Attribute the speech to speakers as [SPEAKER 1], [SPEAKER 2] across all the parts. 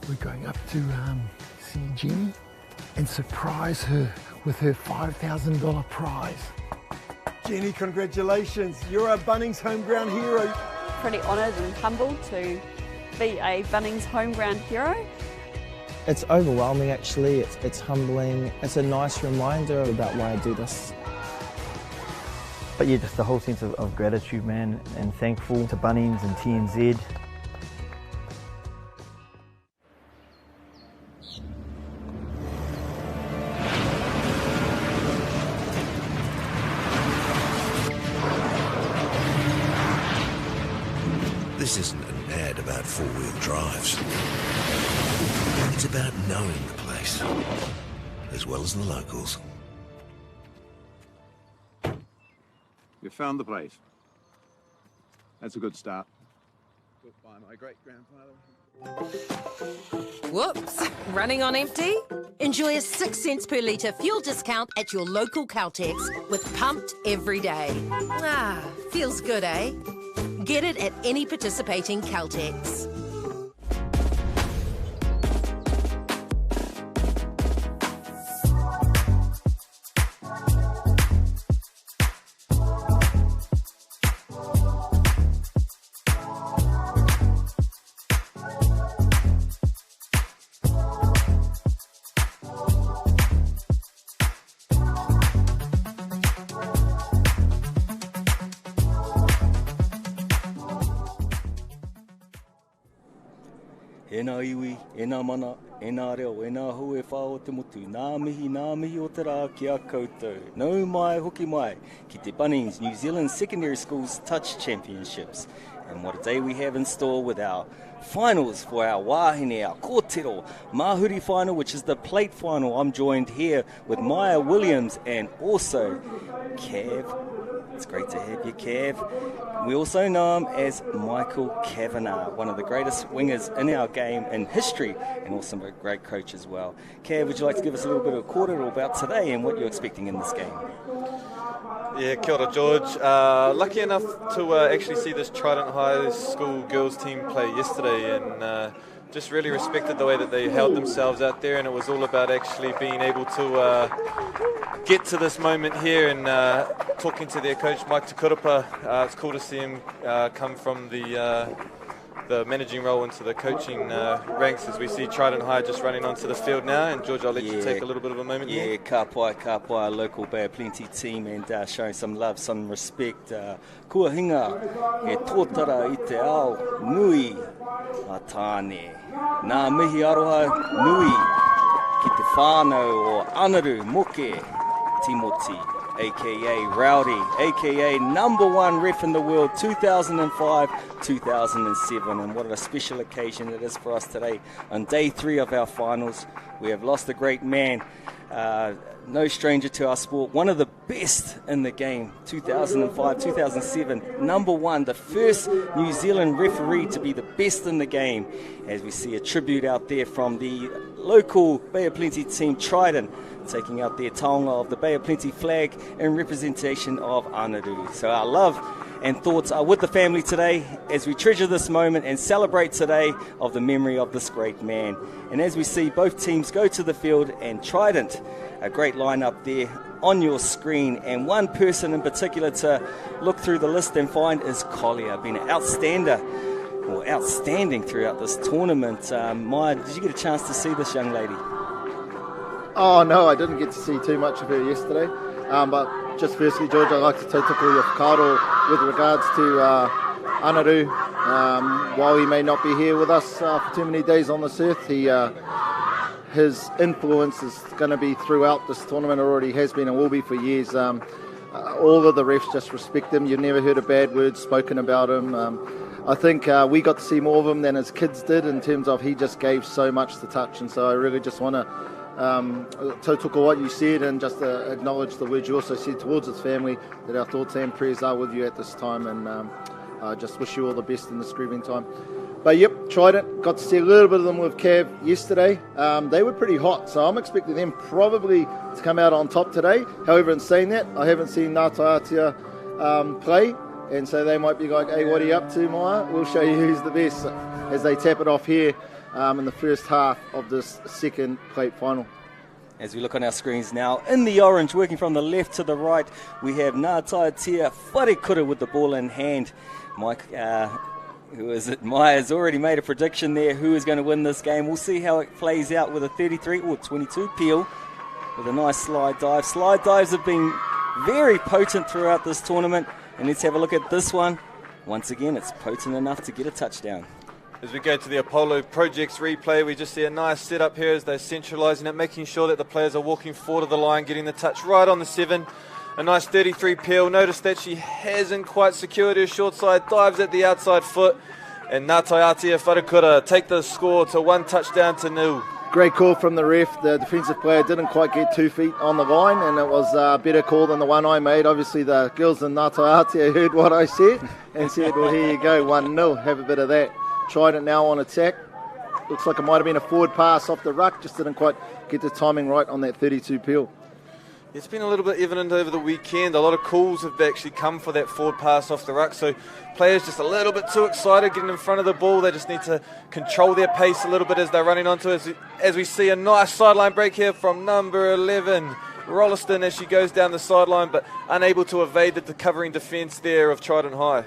[SPEAKER 1] We're going up to see Jenny and surprise her with her $5,000 prize. Jenny, congratulations. You're a Bunnings home ground hero.
[SPEAKER 2] Pretty honoured and humbled to be a Bunnings home ground hero.
[SPEAKER 3] It's overwhelming actually, it's humbling. It's a nice reminder about why I do this.
[SPEAKER 4] But yeah, just the whole sense of gratitude, man, and thankful to Bunnings and TNZ.
[SPEAKER 5] This isn't an ad about four-wheel drives. It's about knowing the place, as well as the locals.
[SPEAKER 6] You found the place. That's a good start. Built by my great-grandfather.
[SPEAKER 7] Whoops, running on empty? Enjoy a 6 cents per litre fuel discount at your local Caltex with Pumped every day. Ah, feels good, eh? Get it at any participating Caltex.
[SPEAKER 8] E nā iwi, e nā mana, e nā reo, e nā hu e whao te motu. Nā mihi o te rā ki a koutou. Nau mai hoki mai ki te Bunnings New Zealand Secondary Schools Touch Championships. And what a day we have in store with our finals for our wāhine, our kōtero Mahuri final, which is the plate final. I'm joined here with Maya Williams and also Cav. It's great to have you, Cav. We also know him as Michael Kavanagh, one of the greatest wingers in our game in history, and also a great coach as well. Cav, would you like to give us a little bit of kōrero about today and what you're expecting in this game?
[SPEAKER 9] Yeah, kia ora, George. Lucky enough to actually see this Trident High School girls team play yesterday, and just really respected the way that they held themselves out there, and it was all about actually being able to get to this moment here and talking to their coach, Mike Tukurapa. It's cool to see him come from the managing role into the coaching ranks as we see Trident High just running onto the field now. And George, I'll let you take a little bit of a moment here.
[SPEAKER 8] Yeah, ka pai, local Bay of Plenty team, and showing some love, some respect. Kua hinga, e tōtara i te ao, nui a tāne. Nā mihi aroha nui ki te whānau o Anaru Moke Timoti, a.k.a. Rowdy, a.k.a. #1 ref in the world, 2005, 2007. And what a special occasion it is for us today. On day 3 of our finals, we have lost a great man, no stranger to our sport, one of the best in the game, 2005, 2007, #1, the first New Zealand referee to be the best in the game, as we see a tribute out there from the local Bay of Plenty team, Trident, taking out their taonga of the Bay of Plenty flag in representation of Anaru. So our love and thoughts are with the family today as we treasure this moment and celebrate today of the memory of this great man. And as we see both teams go to the field, and Trident, a great lineup there on your screen, and one person in particular to look through the list and find is Collier, been an outstanding throughout this tournament. Maya, did you get a chance to see this young lady?
[SPEAKER 10] Oh no, I didn't get to see too much of her yesterday, but just firstly, George, I'd like to tautoko your whakaaro with regards to Anaru. While he may not be here with us for too many days on this earth, his influence is going to be throughout this tournament, already has been and will be for years. All of the refs just respect him. You've never heard a bad word spoken about him. I think we got to see more of him than his kids did, in terms of he just gave so much to touch, and so I really just want to tautoko what you said, and just acknowledge the words you also said towards his family, that our thoughts and prayers are with you at this time, and I just wish you all the best in this grieving time. But yep, Trident, got to see a little bit of them with Cav yesterday. They were pretty hot, so I'm expecting them probably to come out on top today. However, in saying that, I haven't seen Ngātaeatia play, and so they might be like, hey, what are you up to, Maya? We'll show you who's the best, as they tap it off here in the first half of this second plate final.
[SPEAKER 8] As we look on our screens now, in the orange, working from the left to the right, we have Ngātaetia Wharekura with the ball in hand. Mike, who is it? Maya's already made a prediction there. Who is going to win this game? We'll see how it plays out with a 33 or 22 peel with a nice slide dive. Slide dives have been very potent throughout this tournament. And let's have a look at this one. Once again, it's potent enough to get a touchdown.
[SPEAKER 9] As we go to the Apollo Projects replay, we just see a nice setup here as they're centralising it, making sure that the players are walking forward of the line, getting the touch right on the 7. A nice 33 peel. Notice that she hasn't quite secured her short side, dives at the outside foot, and Ngātaetia Wharekura take the score to 1 touchdown to 0.
[SPEAKER 10] Great call from the ref. The defensive player didn't quite get 2 feet on the line, and it was a better call than the one I made. Obviously, the girls in Ngātaetia heard what I said and said, well, here you go, 1-0, have a bit of that. Tried it now on attack. Looks like it might have been a forward pass off the ruck, just didn't quite get the timing right on that 32 peel.
[SPEAKER 9] It's been a little bit evident over the weekend. A lot of calls have actually come for that forward pass off the ruck, so players just a little bit too excited getting in front of the ball. They just need to control their pace a little bit as they're running onto it. As we see a nice sideline break here from number 11, Rolliston, as she goes down the sideline, but unable to evade the covering defence there of Trident High.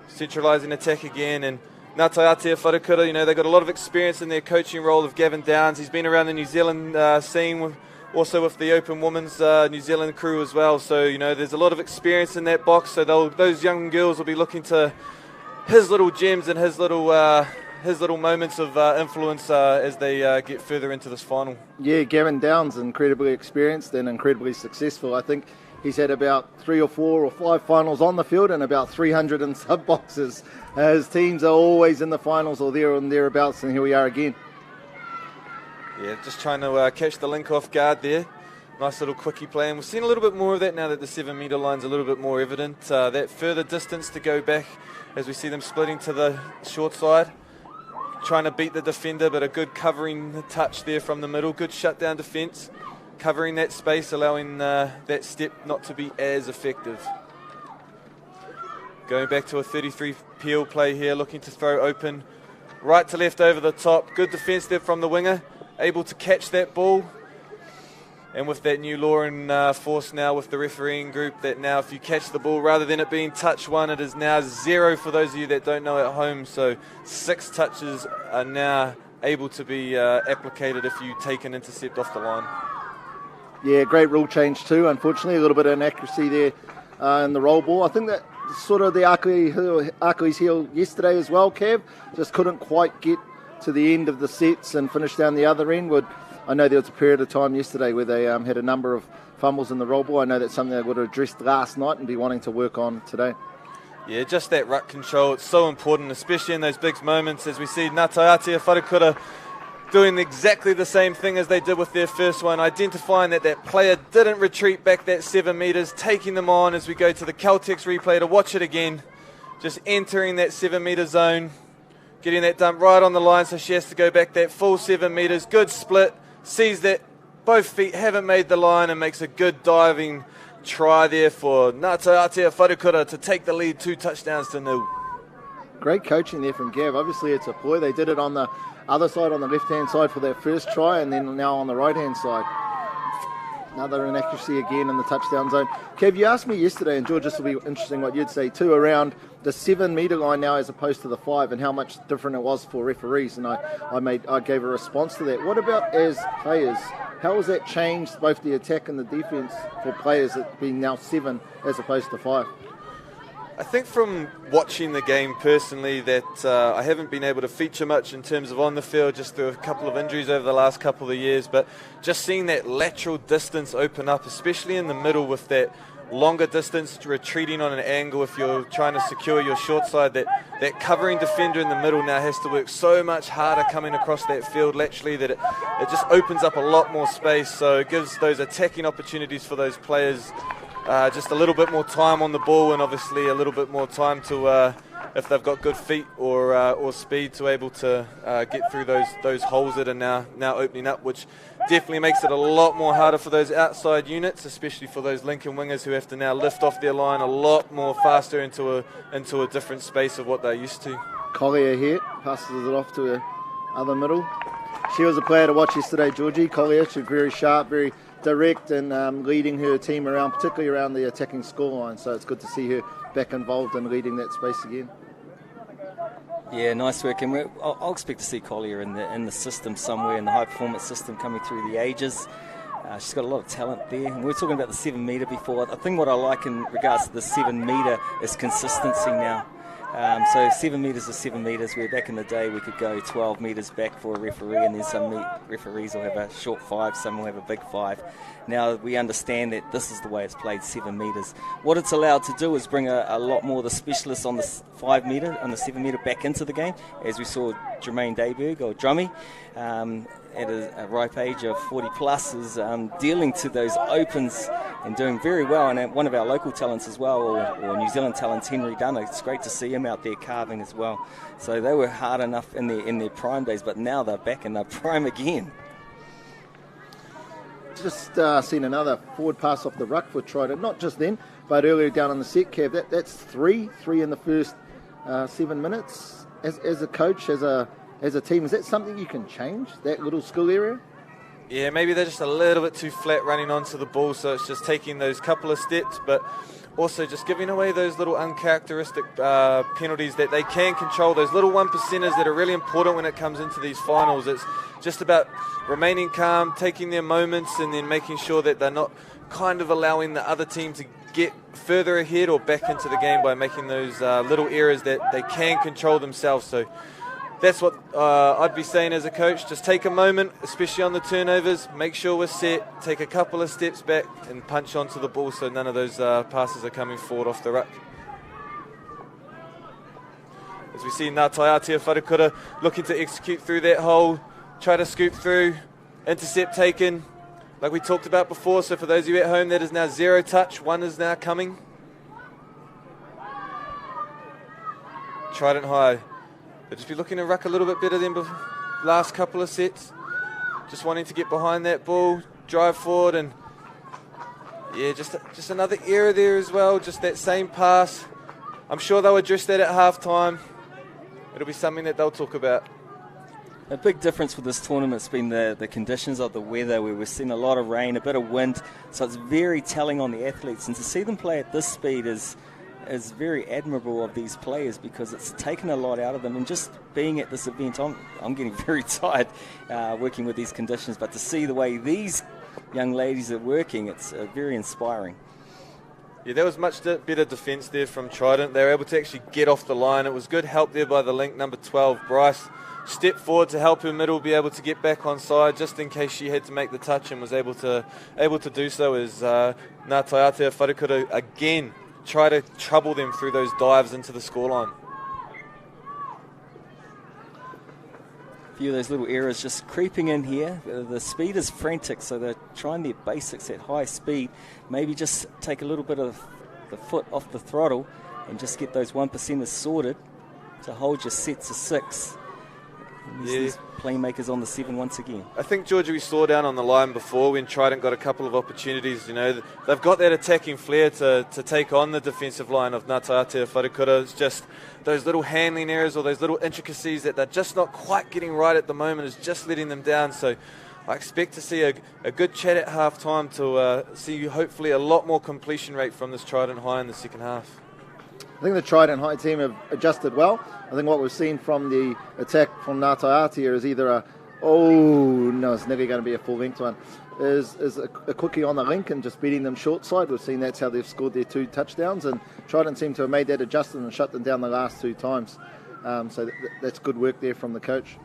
[SPEAKER 9] Centralising attack again, and Ngātaetia Wharekura, they've got a lot of experience in their coaching role of Gavin Downs. He's been around the New Zealand scene, also with the Open Women's New Zealand crew as well. So, there's a lot of experience in that box. So those young girls will be looking to his little gems and his little moments of influence as they get further into this final.
[SPEAKER 10] Yeah, Gavin Downs, incredibly experienced and incredibly successful. I think he's had about 3 or 4 or 5 finals on the field and about 300 in sub boxes. His teams are always in the finals or there and thereabouts, and here we are again.
[SPEAKER 9] Yeah, just trying to catch the link off guard there. Nice little quickie play, and we've seen a little bit more of that now that the 7 metre line's a little bit more evident. That further distance to go back as we see them splitting to the short side. Trying to beat the defender, but a good covering touch there from the middle. Good shutdown defence. Covering that space, allowing that step not to be as effective. Going back to a 33 peel play here, looking to throw open. Right to left over the top. Good defence there from the winger. Able to catch that ball. And with that new law in force now with the refereeing group, that now if you catch the ball, rather than it being touch 1, it is now 0 for those of you that don't know at home. So 6 touches are now able to be applicated if you take an intercept off the line.
[SPEAKER 10] Yeah, great rule change too. Unfortunately, a little bit of inaccuracy there in the roll ball. I think that sort of the Achilles heel yesterday as well, Kev. Just couldn't quite get to the end of the sets and finish down the other end. I know there was a period of time yesterday where they had a number of fumbles in the roll ball. I know that's something they would have addressed last night and be wanting to work on today.
[SPEAKER 9] Yeah, just that ruck control. It's so important, especially in those big moments as we see Ngātaetia Wharekura doing exactly the same thing as they did with their first one, identifying that player didn't retreat back that 7 metres, taking them on as we go to the Caltex replay to watch it again, just entering that 7 metre zone, getting that dump right on the line so she has to go back that full 7 metres, good split, sees that both feet haven't made the line and makes a good diving try there for Ngātaetia Wharekura to take the lead 2 touchdowns to 0.
[SPEAKER 10] Great coaching there from Gav. Obviously it's a ploy. They did it on the other side, on the left-hand side for their first try, and then now on the right-hand side. Another inaccuracy again in the touchdown zone. Kev, you asked me yesterday, and George, this will be interesting what you'd say too, around the 7 metre line now as opposed to the 5 and how much different it was for referees, and I gave a response to that. What about as players? How has that changed both the attack and the defence for players that being now 7 as opposed to 5?
[SPEAKER 9] I think from watching the game personally that I haven't been able to feature much in terms of on the field just through a couple of injuries over the last couple of years, but just seeing that lateral distance open up, especially in the middle with that longer distance retreating on an angle if you're trying to secure your short side, that covering defender in the middle now has to work so much harder coming across that field laterally that it just opens up a lot more space, so it gives those attacking opportunities for those players just a little bit more time on the ball, and obviously a little bit more time to, if they've got good feet or speed, to able to get through those holes that are now opening up, which definitely makes it a lot more harder for those outside units, especially for those Lincoln wingers who have to now lift off their line a lot more faster into a different space of what they're used to.
[SPEAKER 10] Collier here, passes it off to her other middle. She was a player to watch yesterday, Georgie. Collier, she's very sharp, very direct, and leading her team around, particularly around the attacking scoreline. So it's good to see her back involved in leading that space again.
[SPEAKER 8] Yeah, nice work, and I'll expect to see Collier in the system somewhere, in the high performance system coming through the ages. She's got a lot of talent there. And we were talking about the 7 metre before. I think what I like in regards to the 7 metre is consistency now. So 7 metres is 7 metres, where back in the day we could go 12 metres back for a referee, and then some referees will have a short 5, some will have a big 5. Now we understand that this is the way it's played, 7 metres. What it's allowed to do is bring a lot more of the specialists on the 5 metre, on the 7 metre back into the game, as we saw Jermaine Dayberg, or Drummy, at a ripe age of 40 plus, is dealing to those opens and doing very well. And one of our local talents as well, or New Zealand talents, Henry Dunn, it's great to see him out there carving as well. So they were hard enough in their prime days, but now they're back in their prime again.
[SPEAKER 10] Just seen another forward pass off the ruck for Trident, not just then, but earlier down on the set, Kev. That's three in the first 7 minutes. As a coach, as a team, is that something you can change, that little skill area?
[SPEAKER 9] Yeah, maybe they're just a little bit too flat running onto the ball, so it's just taking those couple of steps, but also just giving away those little uncharacteristic penalties that they can control, those little 1%ers that are really important when it comes into these finals. It's just about remaining calm, taking their moments, and then making sure that they're not kind of allowing the other team to get further ahead or back into the game by making those little errors that they can control themselves. So that's what I'd be saying as a coach. Just take a moment, especially on the turnovers, make sure we're set, take a couple of steps back and punch onto the ball so none of those passes are coming forward off the ruck. As we see Ngā Taiatea Wharekura looking to execute through that hole, try to scoop through, intercept taken, like we talked about before. So for those of you at home, that is now 0 touch, 1 is now coming. Trident High. They'll just be looking to ruck a little bit better than the last couple of sets. Just wanting to get behind that ball, drive forward, and yeah, just another error there as well, just that same pass. I'm sure they'll address that at half-time. It'll be something that they'll talk about.
[SPEAKER 8] A big difference with this tournament's been the conditions of the weather, where we've seen a lot of rain, a bit of wind, so it's very telling on the athletes, and to see them play at this speed is very admirable of these players, because it's taken a lot out of them. And just being at this event, I'm getting very tired working with these conditions, but to see the way these young ladies are working, it's very inspiring.
[SPEAKER 9] Yeah, there was much better defence there from Trident. They were able to actually get off the line. It was good help there by the link, number 12, Bryce. Step forward to help her middle be able to get back on side, just in case she had to make the touch, and was able to do so, as Ngā Taiatea Wharekura again try to trouble them through those dives into the scoreline.
[SPEAKER 8] A few of those little errors just creeping in here. The speed is frantic, so they're trying their basics at high speed. Maybe just take a little bit of the foot off the throttle and just get those 1%ers sorted to hold your sets of 6. These playmakers on the 7 once again.
[SPEAKER 9] I think, Georgia, we saw down on the line before when Trident got a couple of opportunities. You know, they've got that attacking flair to take on the defensive line of Ngā Taiatea Wharekura. It's just those little handling errors or those little intricacies that they're just not quite getting right at the moment is just letting them down. So I expect to see a good chat at half-time to see hopefully a lot more completion rate from this Trident High in the second half.
[SPEAKER 10] I think the Trident High team have adjusted well. I think what we've seen from the attack from Ngā Taiatea is either it's nearly going to be a full-length one, is a quickie on the link and just beating them short side. We've seen that's how they've scored their 2 touchdowns, and Trident seem to have made that adjustment and shut them down the last 2 times. So that's good work there from the coach.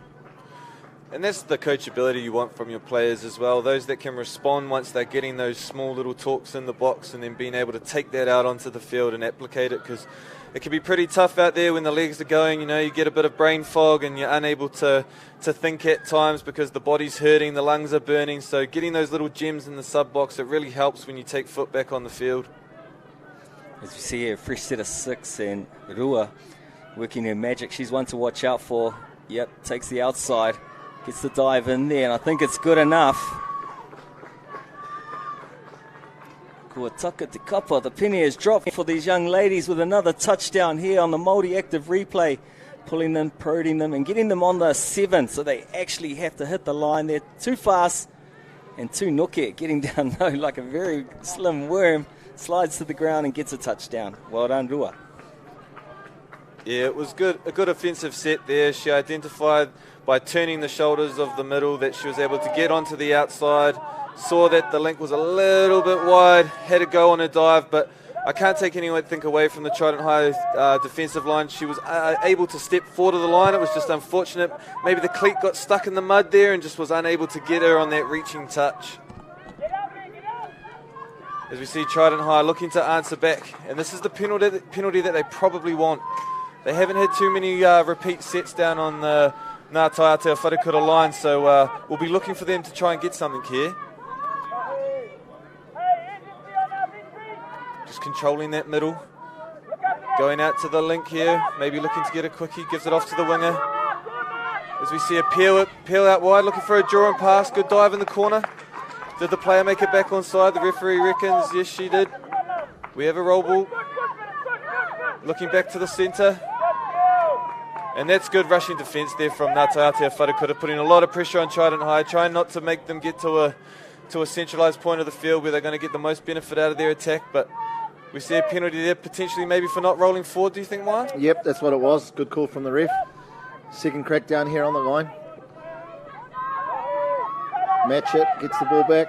[SPEAKER 9] And that's the coachability you want from your players as well. Those that can respond once they're getting those small little talks in the box, and then being able to take that out onto the field and applicate it, because it can be pretty tough out there when the legs are going. You know, you get a bit of brain fog and you're unable to think at times because the body's hurting, the lungs are burning. So getting those little gems in the sub box, it really helps when you take foot back on the field.
[SPEAKER 8] As you see here, a fresh set of 6, and Rua working her magic. She's one to watch out for. Yep, takes the outside. Gets the dive in there, and I think it's good enough. Kuataka Te Kapa, the penny has dropped for these young ladies with another touchdown here on the Multi-Active Replay. pulling them, prodding them, and getting them on the 7, so they actually have to hit the line. They're too fast and too nookie, getting down low like a very slim worm, slides to the ground and gets a touchdown. Well done, Rua.
[SPEAKER 9] Yeah, it was good. A good offensive set there. She identified by turning the shoulders of the middle that she was able to get onto the outside, saw that the link was a little bit wide, had to go on a dive, but I can't take anything away from the Trident High defensive line. She was able to step forward of the line. It was just unfortunate. Maybe the cleat got stuck in the mud there and just was unable to get her on that reaching touch. As we see Trident High looking to answer back. And this is the penalty that they probably want. They haven't had too many repeat sets down on the Ngā Taiatea Wharekura line, so we'll be looking for them to try and get something here. Just controlling that middle. Going out to the link here, maybe looking to get a quickie, gives it off to the winger. As we see a peel out wide, looking for a draw and pass, good dive in the corner. Did the player make it back onside? The referee reckons, yes she did. We have a roll ball. Looking back to the centre. And that's good rushing defence there from Ngā Taiatea Wharekura, putting a lot of pressure on Trident High, trying not to make them get to a centralised point of the field where they're going to get the most benefit out of their attack. But we see a penalty there, potentially maybe for not rolling forward, do you think, Wyatt?
[SPEAKER 10] Yep, that's what it was. Good call from the ref. Second crack down here on the line. Match it, gets the ball back.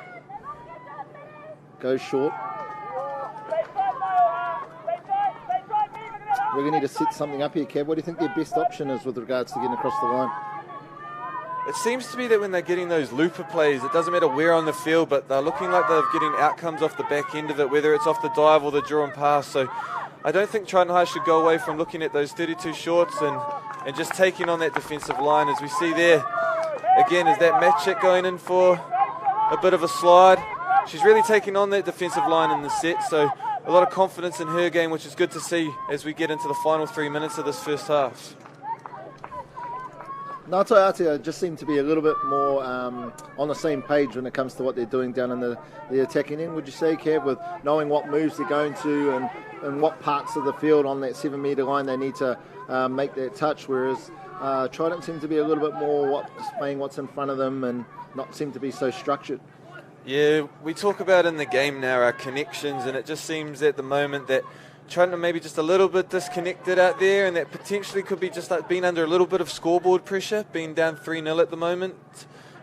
[SPEAKER 10] Goes short. We're going to need to set something up here, Kev. What do you think their best option is with regards to getting across the line?
[SPEAKER 9] It seems to be that when they're getting those looper plays, it doesn't matter where on the field, but they're looking like they're getting outcomes off the back end of it, whether it's off the dive or the draw and pass. So I don't think Trident High should go away from looking at those 32 shorts and just taking on that defensive line. As we see there, again, is that match check going in for a bit of a slide. She's really taking on that defensive line in the set, so a lot of confidence in her game, which is good to see as we get into the final 3 minutes of this first half.
[SPEAKER 10] Ngā Taiatea just seem to be a little bit more on the same page when it comes to what they're doing down in the attacking end, would you say, Kev, with knowing what moves they're going to and what parts of the field on that 7 metre line they need to make that touch, whereas Trident seem to be a little bit more displaying what's in front of them and not seem to be so structured.
[SPEAKER 9] Yeah, we talk about in the game now our connections, and it just seems at the moment that Trident are maybe just a little bit disconnected out there, and that potentially could be just like being under a little bit of scoreboard pressure, being down 3-0 at the moment.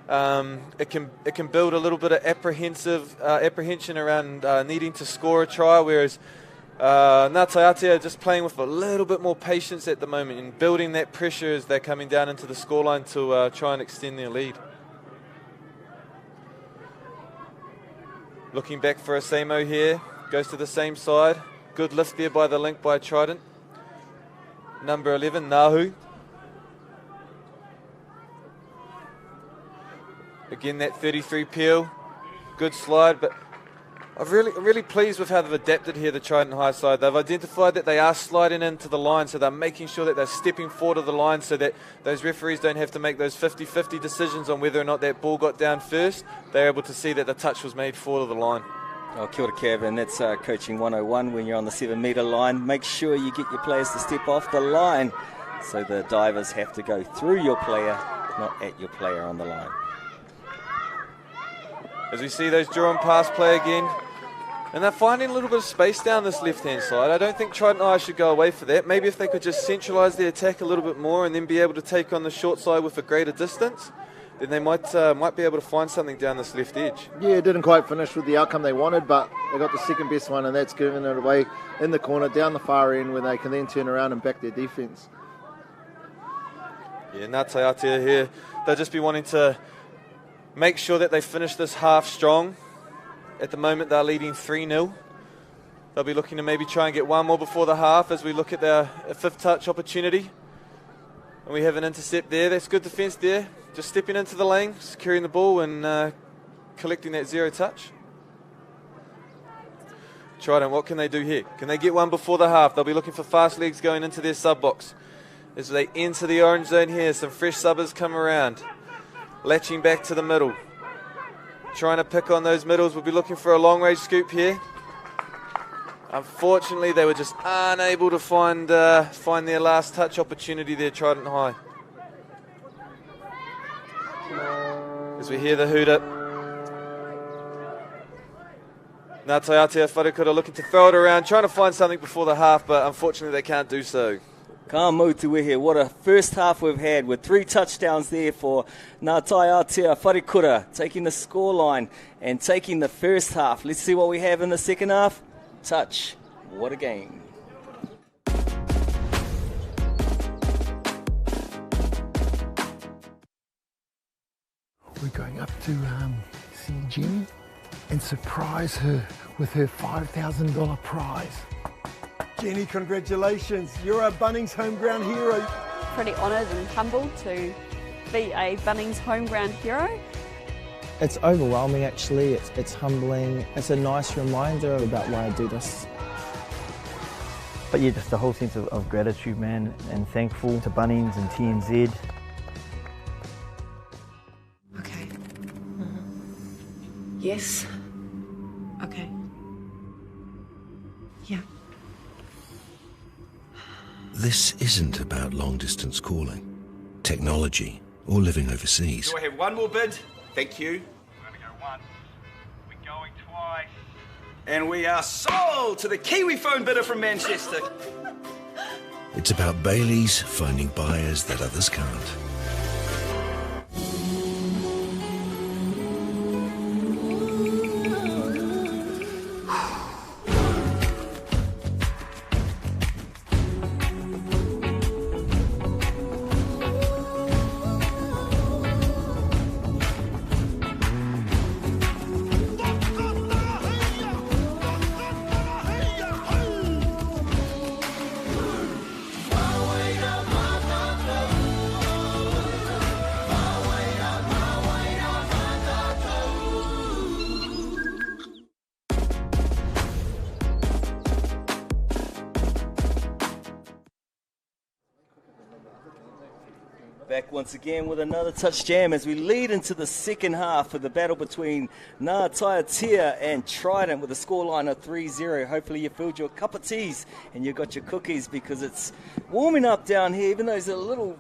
[SPEAKER 9] It can build a little bit of apprehension around needing to score a try, whereas Ngā Taiatea are just playing with a little bit more patience at the moment and building that pressure as they're coming down into the scoreline to try and extend their lead. Looking back for a Samo here, goes to the same side. Good lift there by the link by Trident. Number 11, Nahu. Again, that 33 peel. Good slide, but I'm really pleased with how they've adapted here, the Trident High side. They've identified that they are sliding into the line, so they're making sure that they're stepping forward of the line so that those referees don't have to make those 50-50 decisions on whether or not that ball got down first. They're able to see that the touch was made forward of the line.
[SPEAKER 8] Oh, kia ora, Kev, and that's coaching 101 when you're on the 7 metre line. Make sure you get your players to step off the line so the divers have to go through your player, not at your player on the line.
[SPEAKER 9] As we see those draw and pass play again, and they're finding a little bit of space down this left-hand side. I don't think Trident High should go away for that. Maybe if they could just centralise their attack a little bit more and then be able to take on the short side with a greater distance, then they might be able to find something down this left edge.
[SPEAKER 10] Yeah, it didn't quite finish with the outcome they wanted, but they got the second best one, and that's giving it away in the corner, down the far end, where they can then turn around and back their defence.
[SPEAKER 9] Yeah, Ngā Taiatea here, they'll just be wanting to make sure that they finish this half strong. At the moment, they're leading 3-0. They'll be looking to maybe try and get one more before the half as we look at their fifth touch opportunity. And we have an intercept there. That's good defence there. Just stepping into the lane, securing the ball and collecting that zero touch. Trident, what can they do here? Can they get one before the half? They'll be looking for fast legs going into their sub box. As they enter the orange zone here, some fresh subbers come around. Latching back to the middle. Trying to pick on those middles. We'll be looking for a long range scoop here. Unfortunately, they were just unable to find their last touch opportunity there, Trident High. As we hear the hooter. Ngā Taiatea Wharekura looking to throw it around, trying to find something before the half, but unfortunately they can't do so.
[SPEAKER 8] Ka mautu here. What a first half we've had with 3 touchdowns there for Ngā Taiatea Wharekura, taking the scoreline and taking the first half. Let's see what we have in the second half. Touch. What a game.
[SPEAKER 1] We're going up to see Jenny and surprise her with her $5,000 prize. Jenny, congratulations. You're a Bunnings home ground hero.
[SPEAKER 2] Pretty honoured and humbled to be a Bunnings home ground hero.
[SPEAKER 3] It's overwhelming actually, it's humbling. It's a nice reminder about why I do this.
[SPEAKER 4] But yeah, just the whole sense of gratitude, man, and thankful to Bunnings and TNZ.
[SPEAKER 11] Okay. Yes. Okay. Yeah.
[SPEAKER 5] This isn't about long-distance calling, technology, or living overseas.
[SPEAKER 12] Do I have one more bid? Thank you. We're going to go once. We're going twice. And we are sold to the Kiwi phone bidder from Manchester.
[SPEAKER 5] It's about Bayleys finding buyers that others can't.
[SPEAKER 8] Back once again with another touch jam as we lead into the second half of the battle between Ngā Taiatea and Trident with a scoreline of 3-0. Hopefully you filled your cup of teas and you got your cookies because it's warming up down here, even though there's a little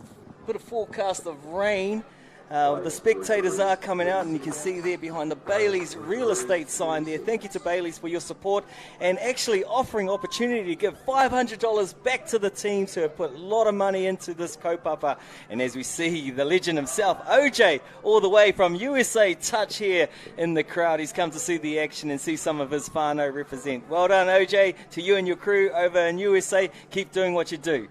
[SPEAKER 8] bit of forecast of rain. The spectators are coming out and you can see there behind the Bayleys real estate sign there. Thank you to Bayleys for your support and actually offering opportunity to give $500 back to the teams who have put a lot of money into this kaupapa. And as we see the legend himself, OJ, all the way from USA Touch here in the crowd. He's come to see the action and see some of his whānau represent. Well done, OJ, to you and your crew over in USA. Keep doing what you do.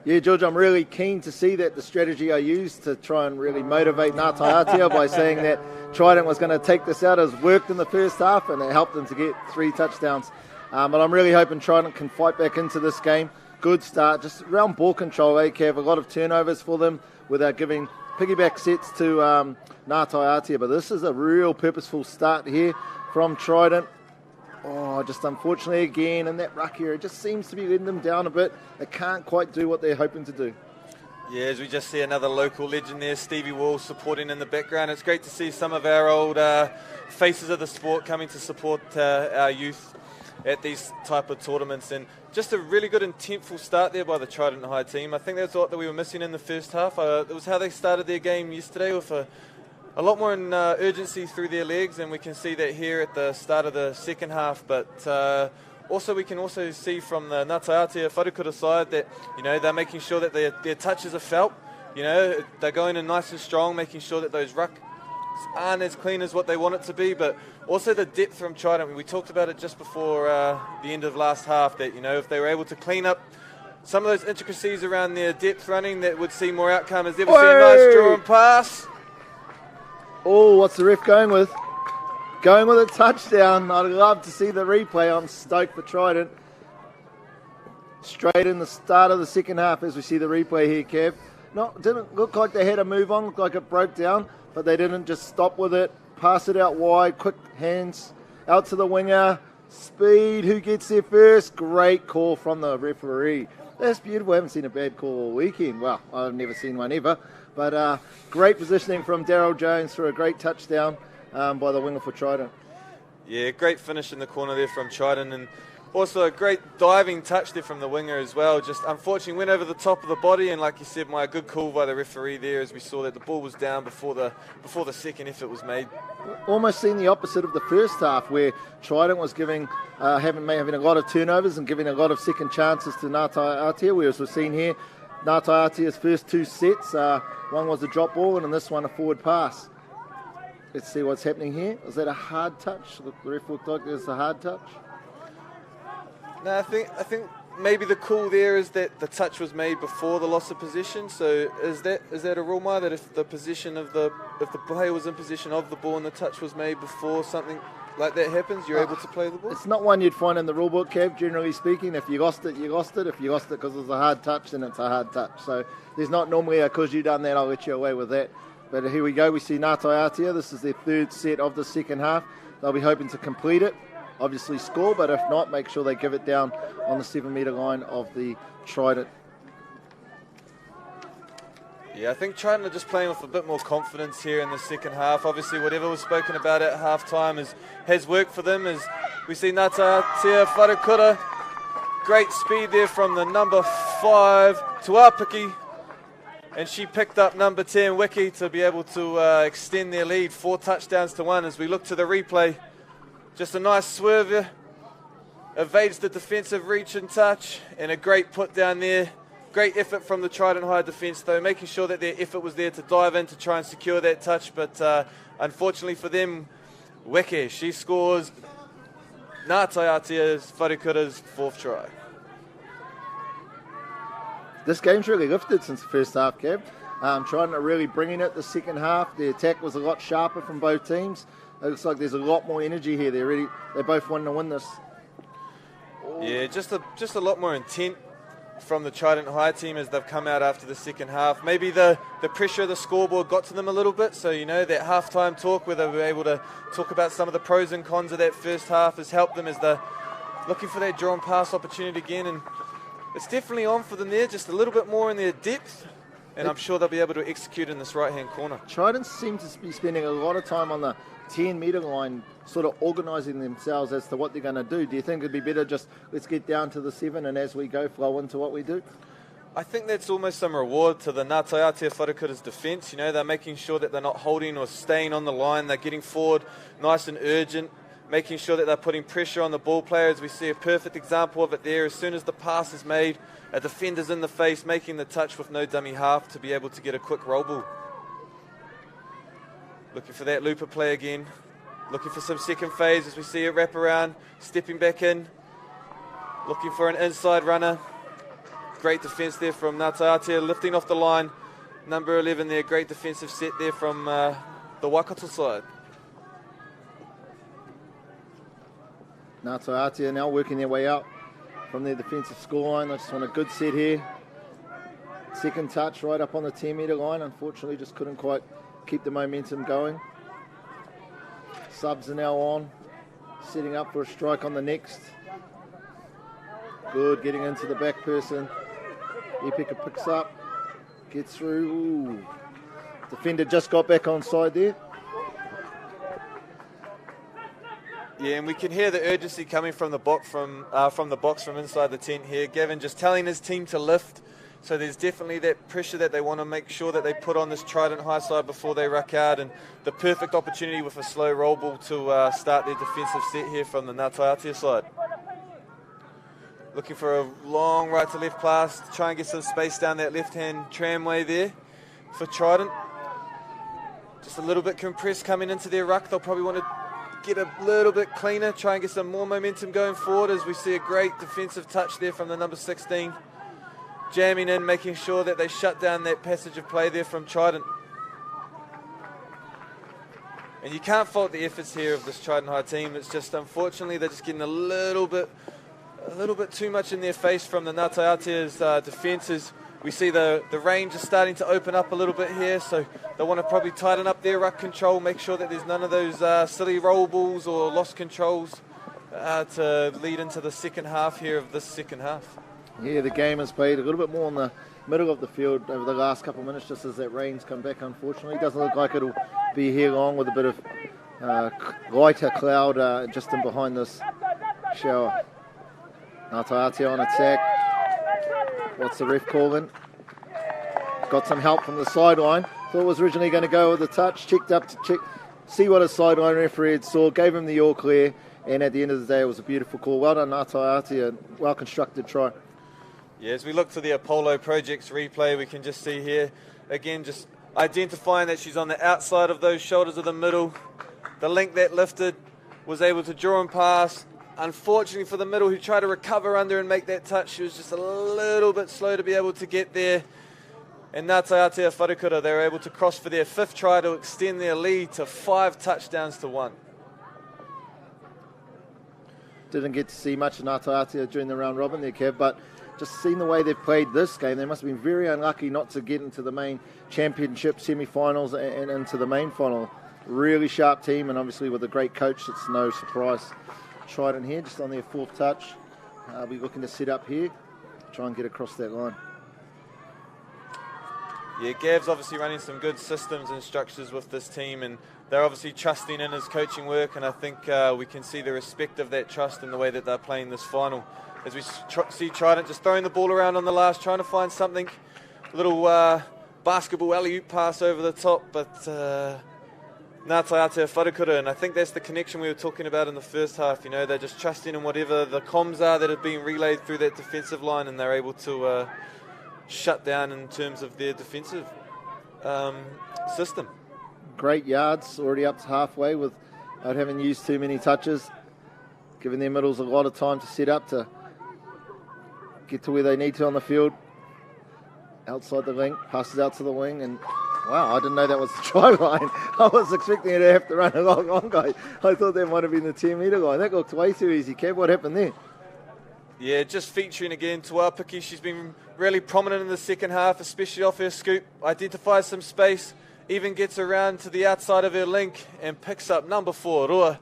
[SPEAKER 10] Yeah, George, I'm really keen to see that the strategy I used to try and really motivate Ngā Taiatea by saying that Trident was going to take this out has worked in the first half and it helped them to get 3 touchdowns. But I'm really hoping Trident can fight back into this game. Good start, just around ball control, Cav. A lot of turnovers for them without giving piggyback sets to Ngā Taiatea. But this is a real purposeful start here from Trident. Oh, just unfortunately again in that ruck area, it just seems to be letting them down a bit. They can't quite do what they're hoping to do.
[SPEAKER 9] Yeah, as we just see another local legend there, Stevie Wall supporting in the background. It's great to see some of our old faces of the sport coming to support our youth at these type of tournaments. And just a really good intentful start there by the Trident High team. I think that's what we were missing in the first half. It was how they started their game yesterday with a lot more in urgency through their legs, and we can see that here at the start of the second half. But also we can also see from the Ngā Taiatea Wharekura side that, you know, they're making sure that their touches are felt. You know, they're going in nice and strong, making sure that those rucks aren't as clean as what they want it to be, but also the depth from Trident. We talked about it just before the end of last half, that, you know, if they were able to clean up some of those intricacies around their depth running, that would see more outcome. As there we see a nice draw and pass.
[SPEAKER 10] Oh, what's the ref going with? Going with a touchdown. I'd love to see the replay. I'm stoked for Trident. Straight in the start of the second half as we see the replay here, Kev. No, it didn't look like they had a move on, looked like it broke down, but they didn't just stop with it. Pass it out wide, quick hands, out to the winger. Speed, who gets there first? Great call from the referee. That's beautiful. I haven't seen a bad call all weekend. Well, I've never seen one ever. But great positioning from Daryl Jones for a great touchdown by the winger for Trident.
[SPEAKER 9] Yeah, great finish in the corner there from Trident, and also a great diving touch there from the winger as well. Just unfortunately went over the top of the body, and like you said, a good call by the referee there as we saw that the ball was down before the second effort was made.
[SPEAKER 10] Almost seen the opposite of the first half, where Trident was having a lot of turnovers and giving a lot of second chances to Ngātai Aotea, whereas we've seen here Ngātai Aotea's first 2 sets, one was a drop ball and in this one a forward pass. Let's see what's happening here. Was that a hard touch? The ref looked like it was a hard touch.
[SPEAKER 9] No, I think maybe the call there is that the touch was made before the loss of position. So is that a rule, Mai, that if the player was in position of the ball and the touch was made before something like that happens, you're able to play the ball?
[SPEAKER 10] It's not one you'd find in the rule book, Kev, generally speaking. If you lost it, you lost it. If you lost it because it was a hard touch, then it's a hard touch. So there's not normally a because you done that, I'll let you away with that. But here we go. We see Ngātai Aotea. This is their 3rd set of the second half. They'll be hoping to complete it, obviously score, but if not, make sure they give it down on the 7-metre line of the Trident.
[SPEAKER 9] Yeah, I think Trident are just playing with a bit more confidence here in the second half. Obviously, whatever was spoken about at half-time has worked for them. As we see Ngātai Aotea Wharekura, great speed there from the number 5 Tuapiki. And she picked up number 10, Wiki, to be able to extend their lead, 4 touchdowns to 1. As we look to the replay, just a nice swerve, evades the defensive reach and touch, and a great put down there. Great effort from the Trident High defence, though, making sure that their effort was there to dive in to try and secure that touch. But unfortunately for them, Wiki, she scores Ngātai Aotea's Wharekura's 4th try.
[SPEAKER 10] This game's really lifted since the first half, Kev. Trident are really bringing it the second half. The attack was a lot sharper from both teams. It looks like there's a lot more energy here. They both want to win this.
[SPEAKER 9] Yeah, just a lot more intent from the Trident High team as they've come out after the second half. Maybe the pressure of the scoreboard got to them a little bit. So, that halftime talk where they were able to talk about some of the pros and cons of that first half has helped them as they're looking for that drawn pass opportunity again. And it's definitely on for them there, just a little bit more in their depth, and I'm sure they'll be able to execute in this right-hand corner.
[SPEAKER 10] Trident seem to be spending a lot of time on the 10-metre line, sort of organising themselves as to what they're going to do. Do you think it'd be better just let's get down to the 7 and as we go flow into what we do?
[SPEAKER 9] I think that's almost some reward to the Ngātai Aotea Wharekura's defence. They're making sure that they're not holding or staying on the line. They're getting forward nice and urgent, making sure that they're putting pressure on the ball players. We see a perfect example of it there. As soon as the pass is made, a defender's in the face, making the touch with no dummy half to be able to get a quick roll ball. Looking for that looper play again. Looking for some second phase as we see it wrap around, stepping back in. Looking for an inside runner. Great defence there from Ngātai Aotea, lifting off the line. Number 11 there, great defensive set there from the Waikato side.
[SPEAKER 10] Ngātai Aotea now working their way out from their defensive scoreline. They just want a good set here. Second touch right up on the 10-metre line. Unfortunately, just couldn't quite keep the momentum going. Subs are now on, setting up for a strike on the next. Good, getting into the back person. Epika picks up, gets through. Ooh. Defender just got back onside there.
[SPEAKER 9] Yeah, and we can hear the urgency coming from the box from inside the tent here. Gavin just telling his team to lift. So there's definitely that pressure that they want to make sure that they put on this Trident High side before they ruck out, and the perfect opportunity with a slow roll ball to start their defensive set here from the Ngātai Aotea side. Looking for a long right to left pass to try and get some space down that left-hand tramway there for Trident. Just a little bit compressed coming into their ruck. They'll probably want to get a little bit cleaner, try and get some more momentum going forward as we see a great defensive touch there from the number 16. Jamming in, making sure that they shut down that passage of play there from Trident. And you can't fault the efforts here of this Trident High team. It's just, unfortunately, they're just getting a little bit too much in their face from the Ngātai Aotea's defences. We see the range is starting to open up a little bit here, so they want to probably tighten up their ruck control, make sure that there's none of those silly roll balls or lost controls to lead into the second half here of this second half.
[SPEAKER 10] Yeah, the game has played a little bit more in the middle of the field over the last couple of minutes, just as that rain's come back, unfortunately. It doesn't look like it'll be here long with a bit of lighter cloud just in behind this shower. Ngātaeatea on attack. What's the ref calling? Got some help from the sideline. Thought it was originally going to go with a touch. Checked up to see what his sideline referee had saw. Gave him the all clear. And at the end of the day, it was a beautiful call. Well done, Ngātaeatea. Well constructed try.
[SPEAKER 9] Yeah, as we look to the Apollo Projects replay, we can just see here, again, just identifying that she's on the outside of those shoulders of the middle. The link that lifted, was able to draw and pass. Unfortunately for the middle, who tried to recover under and make that touch, she was just a little bit slow to be able to get there. And Ngātaeatea Wharekura, they were able to cross for their 5th try to extend their lead to 5 touchdowns to 1.
[SPEAKER 10] Didn't get to see much of Ngātaeatea during the round robin there, Kev, but just seeing the way they've played this game, they must have been very unlucky not to get into the main championship semi-finals and into the main final. Really sharp team, and obviously with a great coach, it's no surprise. Trident here, just on their 4th touch. We're looking to set up here, try and get across that line.
[SPEAKER 9] Yeah, Gav's obviously running some good systems and structures with this team, and they're obviously trusting in his coaching work, and I think we can see the respect of that trust in the way that they're playing this final. As we see Trident just throwing the ball around on the last, trying to find something, a little basketball alley-oop pass over the top, but Ngātaeatea Wharekura, and I think that's the connection we were talking about in the first half. You know, they're just trusting in whatever the comms are that have been relayed through that defensive line, and they're able to shut down in terms of their defensive system.
[SPEAKER 10] Great yards, already up to halfway without having used too many touches, giving their middles a lot of time to set up to get to where they need to on the field. Outside the link, passes out to the wing, and wow, I didn't know that was the try line. I was expecting her to have to run a lot longer. I thought that might have been the 10-metre line. That looked way too easy, Kev. What happened there?
[SPEAKER 9] Yeah, just featuring again Tuapiki. She's been really prominent in the second half, especially off her scoop. Identifies some space, even gets around to the outside of her link and picks up number 4, Roa,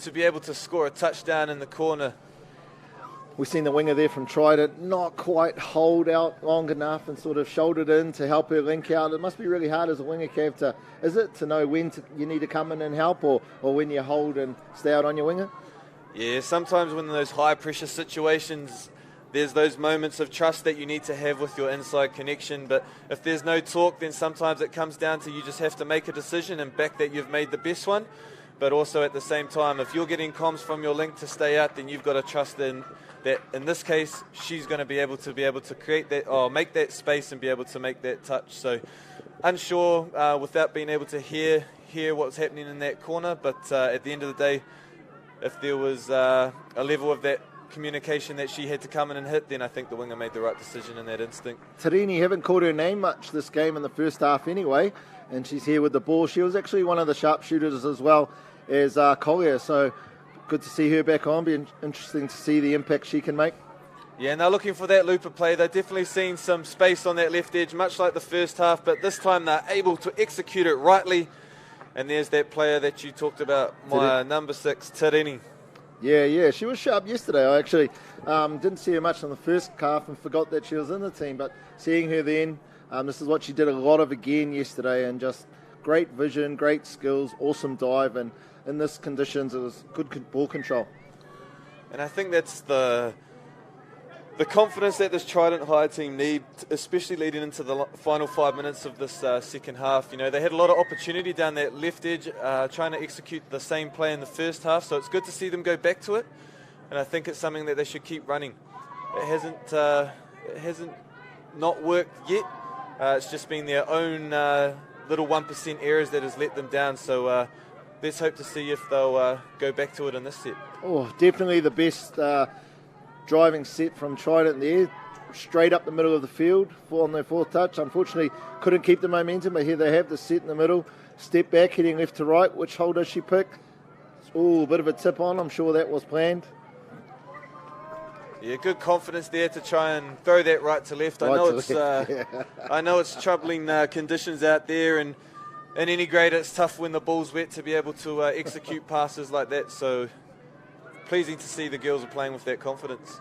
[SPEAKER 9] to be able to score a touchdown in the corner.
[SPEAKER 10] We've seen the winger there from Trident not quite hold out long enough and sort of shouldered in to help her link out. It must be really hard as a winger, Kev, to know when you need to come in and help or when you hold and stay out on your winger?
[SPEAKER 9] Yeah, sometimes when in those high-pressure situations, there's those moments of trust that you need to have with your inside connection. But if there's no talk, then sometimes it comes down to you just have to make a decision and back that you've made the best one. But also at the same time, if you're getting comms from your link to stay out, then you've got to trust in that. In this case, she's going to be able to create that, or make that space and be able to make that touch. So unsure without being able to hear what's happening in that corner. But at the end of the day, if there was a level of that communication that she had to come in and hit, then I think the winger made the right decision in that instinct.
[SPEAKER 10] Tarini, haven't called her name much this game in the first half anyway, and she's here with the ball. She was actually one of the sharpshooters as well as Collier, so good to see her back on. Be interesting to see the impact she can make.
[SPEAKER 9] Yeah, and they're looking for that looper play. They're definitely seeing some space on that left edge, much like the first half, but this time they're able to execute it rightly. And there's that player that you talked about, my number 6, Tarini.
[SPEAKER 10] Yeah, she was sharp yesterday. I actually didn't see her much in the first half and forgot that she was in the team, but seeing her then, this is what she did a lot of again yesterday, and just great vision, great skills, awesome dive, and in this conditions it was good ball control.
[SPEAKER 9] And I think that's the confidence that this Trident High team need, especially leading into the final 5 minutes of this second half. You know, they had a lot of opportunity down that left edge, trying to execute the same play in the first half, so it's good to see them go back to it, and I think it's something that they should keep running. It hasn't not worked yet. It's just been their own little 1% errors that has let them down, so let's hope to see if they'll go back to it in this set.
[SPEAKER 10] Oh, definitely the best driving set from Trident there, straight up the middle of the field on their 4th touch. Unfortunately, couldn't keep the momentum, but here they have the set in the middle, step back, heading left to right. Which hole does she pick? Oh, a bit of a tip on. I'm sure that was planned.
[SPEAKER 9] Yeah, good confidence there to try and throw that right to left. I know it's troubling conditions out there, and in any grade it's tough when the ball's wet to be able to execute passes like that. So pleasing to see the girls are playing with that confidence.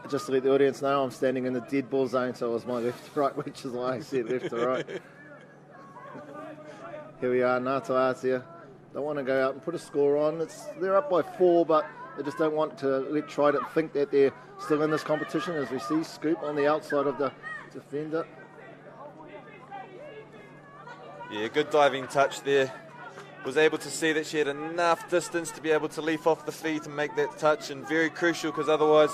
[SPEAKER 10] Just to let the audience know, I'm standing in the dead ball zone, so it was my left to right, which is why I said left to right. Here we are, Ngātaeatea They want to go out and put a score on. They're up by 4, but they just don't want to let Trident think that they're still in this competition. As we see, Scoop on the outside of the defender.
[SPEAKER 9] Yeah, good diving touch there. Was able to see that she had enough distance to be able to leap off the feet and make that touch, and very crucial because otherwise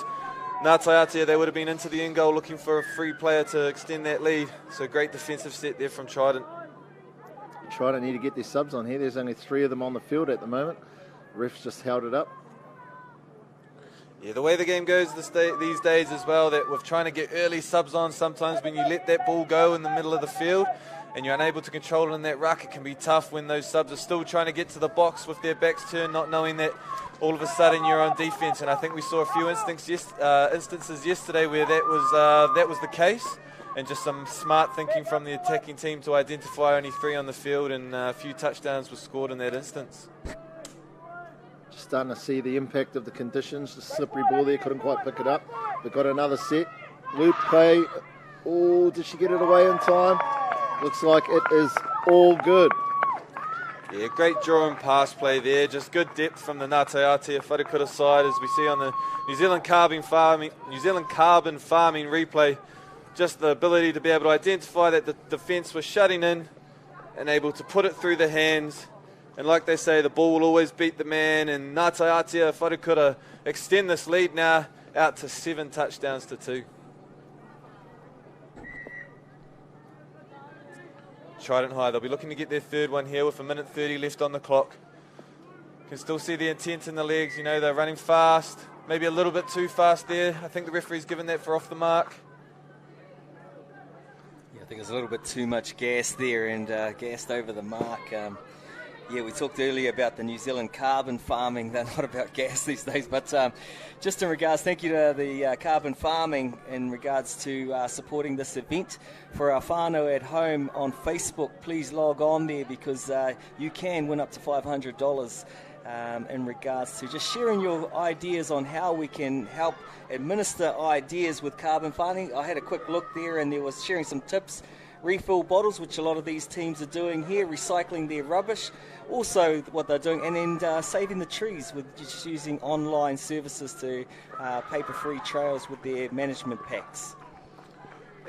[SPEAKER 9] Ngātai they would have been into the end goal looking for a free player to extend that lead. So great defensive set there from Trident.
[SPEAKER 10] Trident need to get their subs on here. There's only 3 of them on the field at the moment. Refs just held it up.
[SPEAKER 9] Yeah, the way the game goes these days as well, that with trying to get early subs on, sometimes when you let that ball go in the middle of the field and you're unable to control it in that ruck, it can be tough when those subs are still trying to get to the box with their backs turned, not knowing that all of a sudden you're on defence. And I think we saw a few instances yesterday where that was the case, and just some smart thinking from the attacking team to identify only 3 on the field, and a few touchdowns were scored in that instance.
[SPEAKER 10] Just starting to see the impact of the conditions. The slippery ball there, couldn't quite pick it up. They've got another set. Loop play. Oh, did she get it away in time? Looks like it is all good.
[SPEAKER 9] Yeah, great draw and pass play there. Just good depth from the Ngātai Aotea Wharekura side, as we see on the New Zealand Carbon Farming replay. Just the ability to be able to identify that the defence was shutting in and able to put it through the hands. And like they say, the ball will always beat the man. And Ngātai Aotea Wharekura extend this lead now out to 7 touchdowns to 2. Trident High, they'll be looking to get their 3rd one here with 1:30 left on the clock. Can still see the intent in the legs. You know, they're running fast, maybe a little bit too fast there. I think the referee's given that for off the mark.
[SPEAKER 8] Yeah, I think there's a little bit too much gas there, and gassed over the mark. Yeah, we talked earlier about the New Zealand carbon farming. They're not about gas these days, but just in regards, thank you to the carbon farming in regards to supporting this event. For our whānau at home on Facebook, please log on there, because you can win up to $500 in regards to just sharing your ideas on how we can help administer ideas with carbon farming. I had a quick look there, and there was sharing some tips. Refill bottles, which a lot of these teams are doing here, recycling their rubbish, also what they're doing, and then saving the trees with just using online services to paper-free trails with their management packs.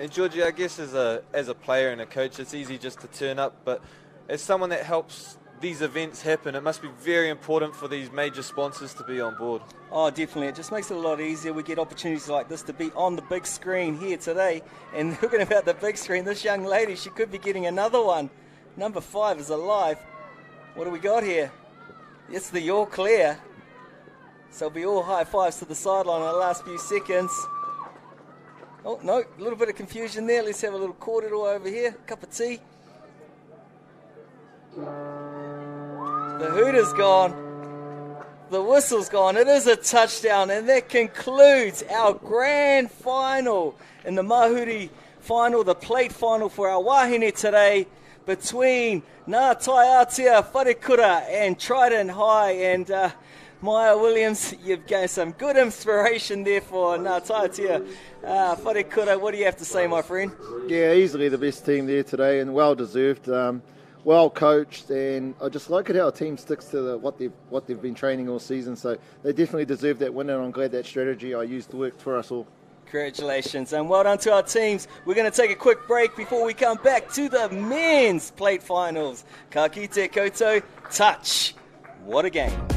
[SPEAKER 9] And Georgie, I guess as a player and a coach, it's easy just to turn up, but as someone that helps these events happen, it must be very important for these major sponsors to be on board.
[SPEAKER 8] Oh, definitely. It just makes it a lot easier. We get opportunities like this to be on the big screen here today. And talking about the big screen, this young lady, she could be getting another one. Number 5 is alive. What do we got here? It's the All Clear. So it'll be all high fives to the sideline in the last few seconds. Oh, no, a little bit of confusion there. Let's have a little cordial over here. Cup of tea. The hooter's gone. The whistle's gone. It is a touchdown, and that concludes our grand final in the Mahuri final, the plate final for our wahine today, between Ngātai Aotea Wharekura and Trident High. And Maya Williams, you've gained some good inspiration there for Ngātai Aotea Wharekura. What do you have to say, my friend?
[SPEAKER 10] Yeah, easily the best team there today, and well deserved. Well coached, and I just like it how a team sticks to what they've been training all season. So they definitely deserve that win, and I'm glad that strategy I used worked for us all.
[SPEAKER 8] Congratulations, and well done to our teams. We're going to take a quick break before we come back to the men's plate finals. Ka kite koutou, touch. What a game.